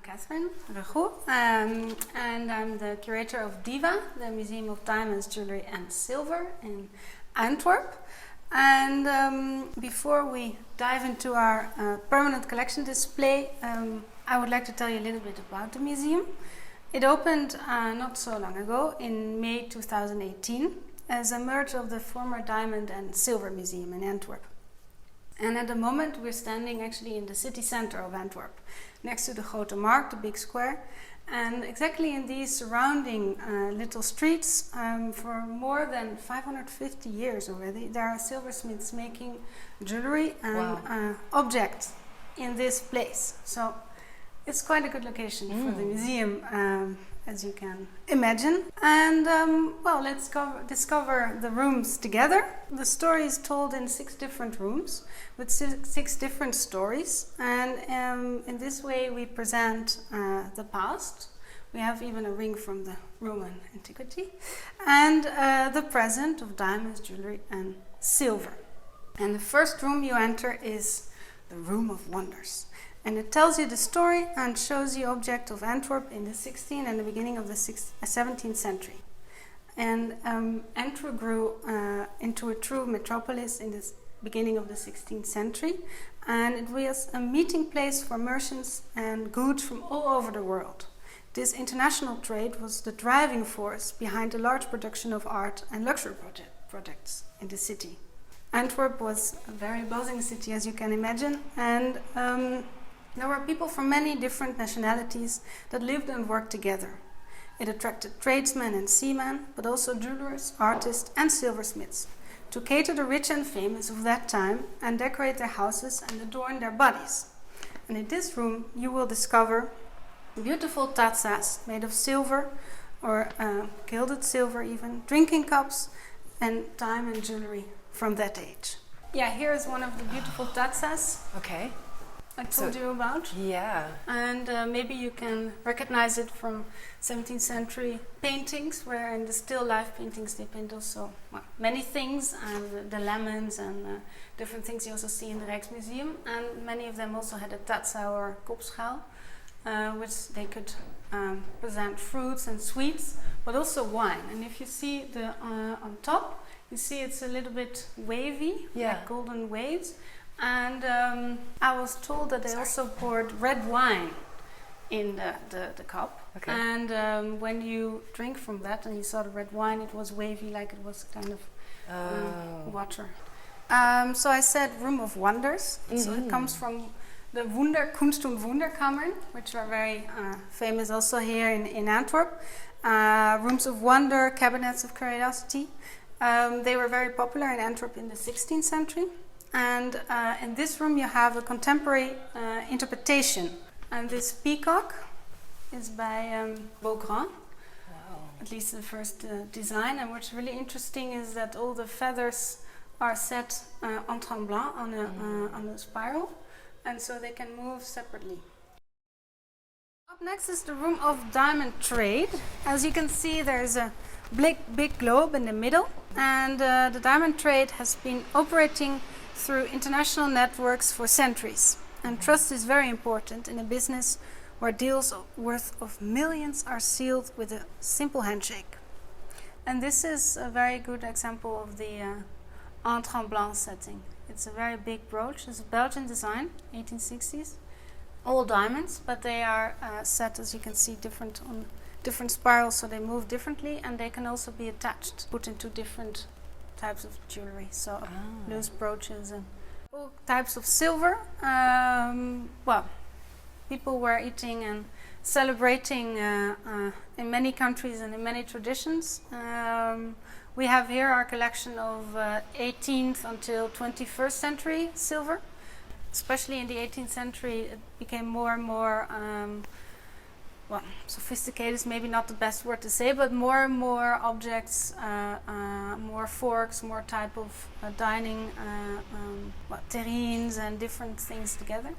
Catherine Regaud, and I'm the curator of DIVA, the Museum of Diamonds, Jewellery and Silver in Antwerp. And before we dive into our permanent collection display, I would like to tell you a little bit about the museum. It opened not so long ago, in May 2018, as a merge of the former Diamond and Silver Museum in Antwerp. And at the moment we're standing actually in the city center of Antwerp, next to the Grote Markt, the big square. And exactly in these surrounding little streets, for more than 550 years already, there are silversmiths making jewelry and objects in this place. So it's quite a good location for the museum, as you can imagine. And well, let's discover the rooms together. The story is told in 6 different rooms with 6 different stories. And in this way we present the past. We have even a ring from the Roman antiquity. And the present of diamonds, jewelry and silver. And the first room you enter is the Room of Wonders. And it tells you the story and shows you objects of Antwerp in the 16th and the beginning of the 17th century. And Antwerp grew into a true metropolis in the beginning of the 16th century. And it was a meeting place for merchants and goods from all over the world. This international trade was the driving force behind the large production of art and luxury projects in the city. Antwerp was a very buzzing city, as you can imagine, and there were people from many different nationalities that lived and worked together. It attracted tradesmen and seamen, but also jewelers, artists and silversmiths to cater the rich and famous of that time and decorate their houses and adorn their bodies. And in this room you will discover beautiful tazzas made of silver or gilded silver even, drinking cups and diamond jewelry from that age. Yeah, here is one of the beautiful tazzas. Okay. I told you about. Yeah. And maybe you can recognize it from 17th century paintings, where in the still life paintings they paint also many things, and the lemons and different things you also see in the Rijksmuseum. And many of them also had a tazza or kopschaal, which they could present fruits and sweets, but also wine. And if you see the on top, you see it's a little bit wavy, like golden waves. And I was told that they also poured red wine in the cup. Okay. And when you drink from that and you saw the red wine, it was wavy, like it was kind of water. So I said Room of Wonders. So it comes from the Kunst- und Wunderkammern, which are very famous also here in Antwerp. Rooms of wonder, cabinets of curiosity. They were very popular in Antwerp in the 16th century. And in this room you have a contemporary interpretation. And this peacock is by bygone. At least the first design. And what's really interesting is that all the feathers are set en tremblant on a spiral. And so they can move separately. Up next is the Room of Diamond Trade. As you can see, there's a big globe in the middle. And the diamond trade has been operating through international networks for centuries. And trust is very important in a business where deals worth of millions are sealed with a simple handshake. And this is a very good example of the en tremblant setting. It's a very big brooch. It's a Belgian design, 1860s. All diamonds, but they are set, as you can see, on different spirals, so they move differently, and they can also be attached, put into different types of jewelry. So loose brooches and all types of silver. Well, people were eating and celebrating in many countries and in many traditions. We have here our collection of 18th until 21st century silver. Especially in the 18th century, it became more and more, sophisticated is maybe not the best word to say, but more and more objects, more forks, more type of dining, terrines and different things together.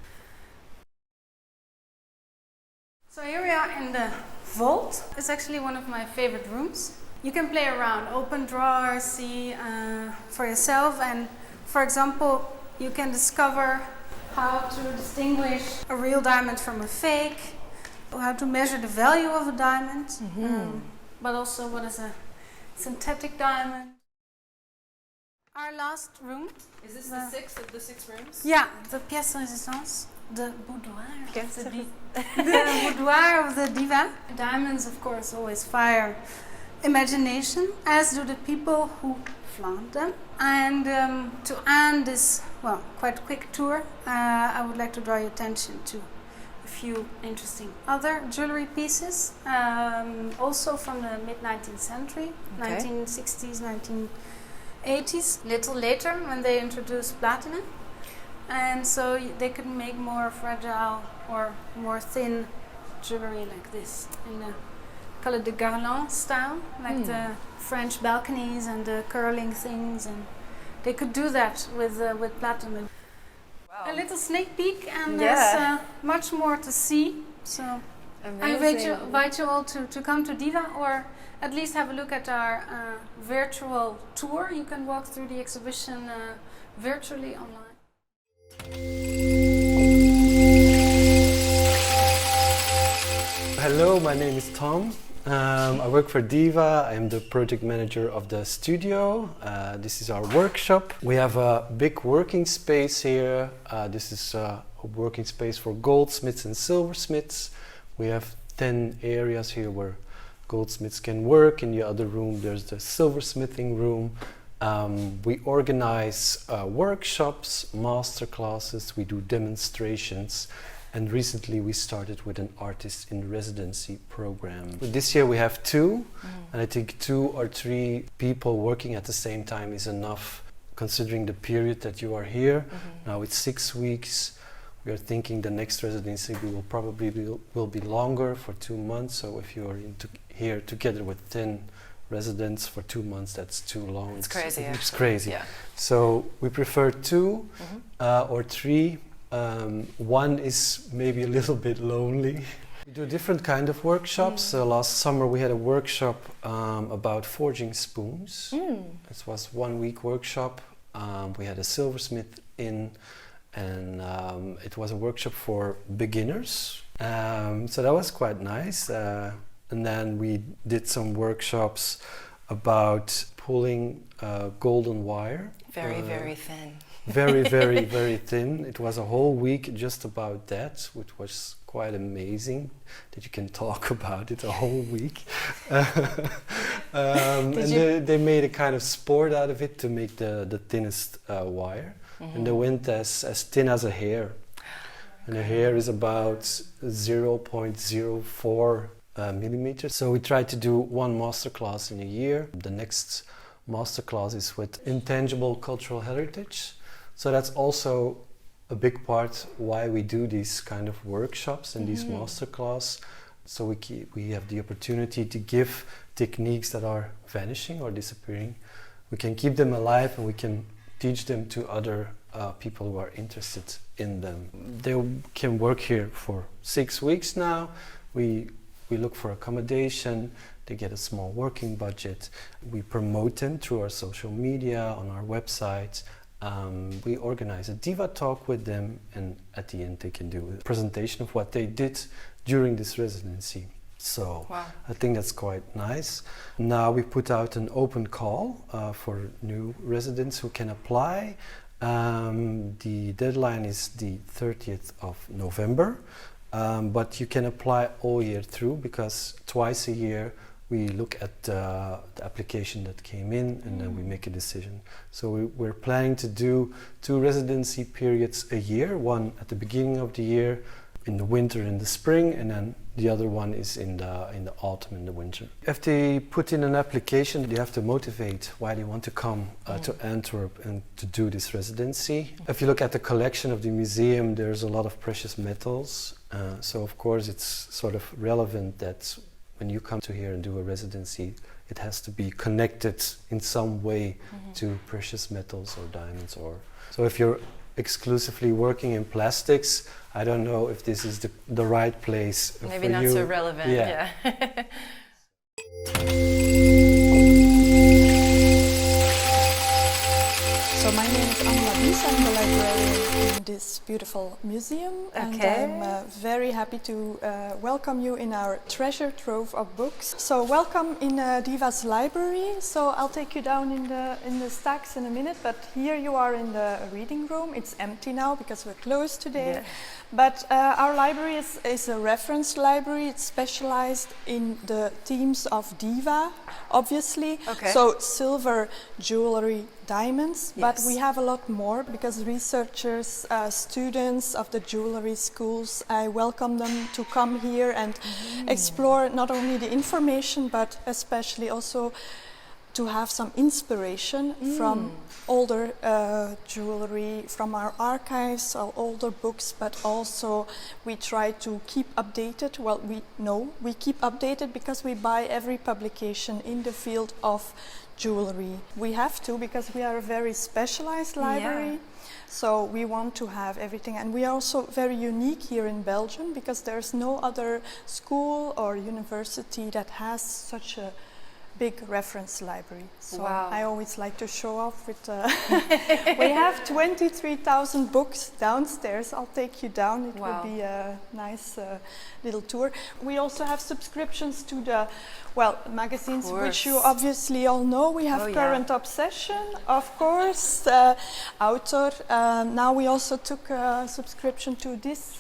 So here we are in the vault. It's actually one of my favorite rooms. You can play around, open drawers, see for yourself, and for example, you can discover how to distinguish a real diamond from a fake, how to measure the value of a diamond, but also what is a synthetic diamond. Our last room. Is this the sixth of the 6 rooms? Yeah, the pièce de résistance, the boudoir. The boudoir of the diva. Diamonds, of course, always fire imagination, as do the people who flaunt them. And to end this, well, quite quick tour, I would like to draw your attention to a few interesting other jewellery pieces, also from the mid-19th century, 1960s, 1980s, little later when they introduced platinum. And so they could make more fragile or more thin jewellery like this, in the call it the garland style, like the French balconies and the curling things, and they could do that with platinum. Wow. A little sneak peek, and there's much more to see. So I invite you all to come to DIVA, or at least have a look at our virtual tour. You can walk through the exhibition virtually online. Hello, my name is Tom. I work for DIVA. I'm the project manager of the studio. This is our workshop. We have a big working space here. This is a working space for goldsmiths and silversmiths. We have 10 areas here where goldsmiths can work. In the other room there's the silversmithing room. We organize workshops, master classes, we do demonstrations, and recently we started with an artist in residency program. This year we have 2, and I think 2 or 3 people working at the same time is enough, considering the period that you are here. Now it's 6 weeks. We are thinking the next residency will probably be longer, for 2 months. So if you are here together with 10 residents for 2 months, that's too long. It's crazy. It's crazy. Yeah. So we prefer 2 or 3. 1 is maybe a little bit lonely. We do different kind of workshops. Last summer we had a workshop about forging spoons. It was 1 week workshop. We had a silversmith in, and it was a workshop for beginners. So that was quite nice. And then we did some workshops about pulling golden wire. Very, very thin. Very, very, very thin. It was a whole week just about that, which was quite amazing that you can talk about it a whole week. And they made a kind of sport out of it to make the thinnest wire. And they went as thin as a hair. And a hair is about 0.04 millimeters. So we tried to do 1 masterclass in a year. The next masterclass is with intangible cultural heritage. So that's also a big part why we do these kind of workshops and these masterclass. So we have the opportunity to give techniques that are vanishing or disappearing. We can keep them alive, and we can teach them to other people who are interested in them. They can work here for 6 weeks now. We look for accommodation. They get a small working budget. We promote them through our social media, on our website. We organize a DIVA talk with them, and at the end they can do a presentation of what they did during this residency. So I think that's quite nice. Now we put out an open call for new residents who can apply. The deadline is the 30th of November, but you can apply all year through, because twice a year we look at the application that came in, and then we make a decision. So we're planning to do 2 residency periods a year, one at the beginning of the year, in the winter and the spring, and then the other one is in the autumn and the winter. If they put in an application, they have to motivate why they want to come to Antwerp and to do this residency. If you look at the collection of the museum, there's a lot of precious metals. So of course it's sort of relevant that when you come to here and do a residency, it has to be connected in some way to precious metals or diamonds. So if you're exclusively working in plastics, I don't know if this is the right place for you. Maybe not so relevant, yeah. So my name is Anna. I'm the librarian in this beautiful museum, and I'm very happy to welcome you in our treasure trove of books. So welcome in DIVA's library. So I'll take you down in the stacks in a minute, but here you are in the reading room. It's empty now because we're closed today. Yeah. But our library is a reference library. It's specialized in the themes of DIVA, obviously. Okay. So silver, jewellery, diamonds. Yes. But we have a lot more because researchers, students of the jewellery schools, I welcome them to come here and explore not only the information but especially also to have some inspiration from older jewellery, from our archives, our older books, but also we try to keep updated. Well, we keep updated because we buy every publication in the field of jewellery. We have to because we are a very specialized library. Yeah. So we want to have everything, and we are also very unique here in Belgium because there's no other school or university that has such a big reference library. So I always like to show off with we have 23,000 books downstairs. I'll take you down. It will be a nice little tour. We also have subscriptions to the magazines, which you obviously all know. We have Current Obsession, of course, Autor. Now we also took a subscription to this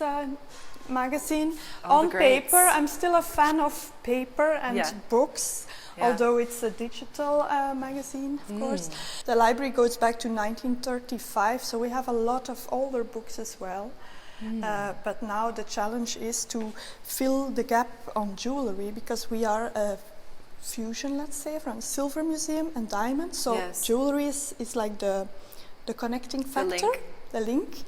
magazine on paper. I'm still a fan of paper and books. Yeah. Although it's a digital magazine, of course. The library goes back to 1935, so we have a lot of older books as well. But now the challenge is to fill the gap on jewellery because we are a fusion, let's say, from silver museum and diamond. So jewellery is like the connecting factor, the link.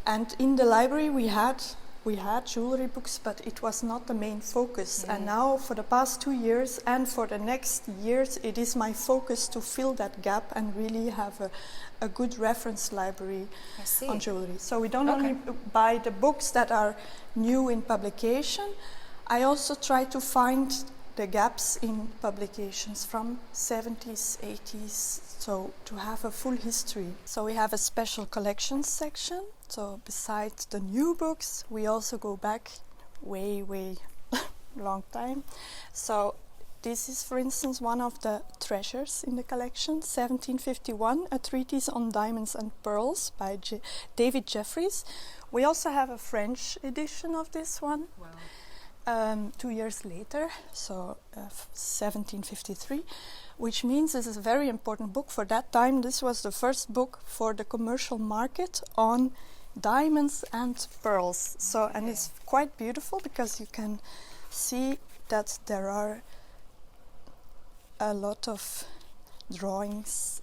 And in the library we had jewellery books, but it was not the main focus. And now for the past 2 years and for the next years, it is my focus to fill that gap and really have a good reference library on jewellery. So we don't only buy the books that are new in publication, I also try to find the gaps in publications from 70s, 80s, so to have a full history. So we have a special collections section. So besides the new books, we also go back way long time. So this is, for instance, one of the treasures in the collection, 1751, a treatise on diamonds and pearls by David Jeffries. We also have a French edition of this one. Wow. 2 years later, so 1753, which means this is a very important book. For that time, this was the first book for the commercial market on diamonds and pearls. So, and it's quite beautiful because you can see that there are a lot of drawings,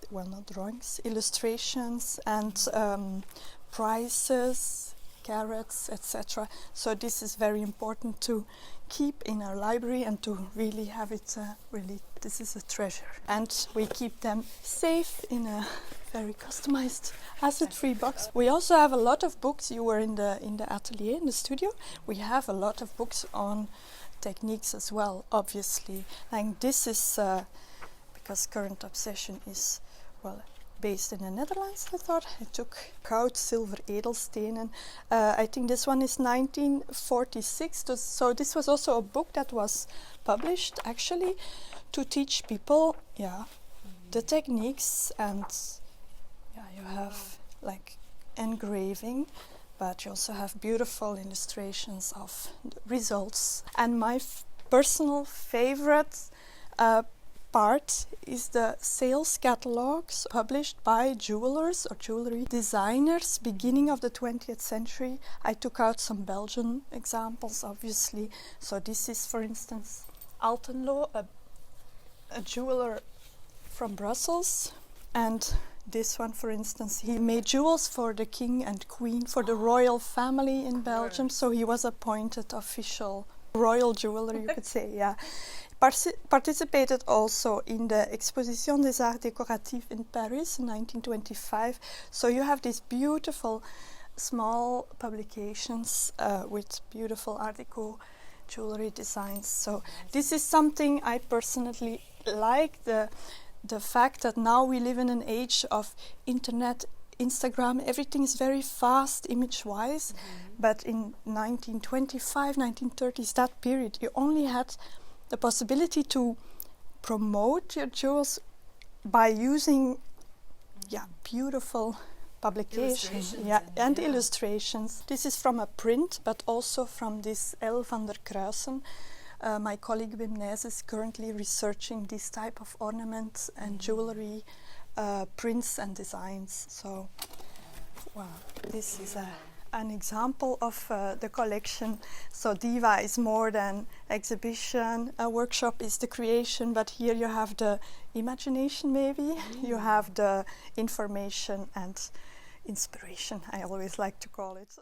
illustrations and prices, carats, etc. So this is very important to keep in our library and to really have it this is a treasure. And we keep them safe in a very customized acid-free box. We also have a lot of books. You were in the atelier, in the studio. We have a lot of books on techniques as well, obviously. And this is because Current Obsession is based in the Netherlands, I thought. I took goud, silver, edelstenen. I think this one is 1946. So this was also a book that was published actually to teach people the techniques. And you have like engraving, but you also have beautiful illustrations of the results. And my personal favorite part is the sales catalogs published by jewelers or jewellery designers beginning of the 20th century. I took out some Belgian examples, obviously. So this is, for instance, Altenlo, a jeweler from Brussels, and this one, for instance, he made jewels for the king and queen, for the royal family in Belgium. So he was appointed official royal jeweler, you could say, yeah. Participated also in the Exposition des Arts Décoratifs in Paris in 1925. So you have these beautiful small publications with beautiful Art Deco jewelry designs. So this is something I personally like, the fact that now we live in an age of internet Instagram, everything is very fast image-wise. But in 1925, 1930s, that period, you only had the possibility to promote your jewels by using beautiful publications and illustrations. This is from a print, but also from this L. van der Kruisen. My colleague Wim Nijs is currently researching this type of ornaments and jewellery prints and designs. So, this is an example of the collection. So DIVA is more than exhibition, a workshop is the creation, but here you have the imagination maybe, you have the information and inspiration, I always like to call it.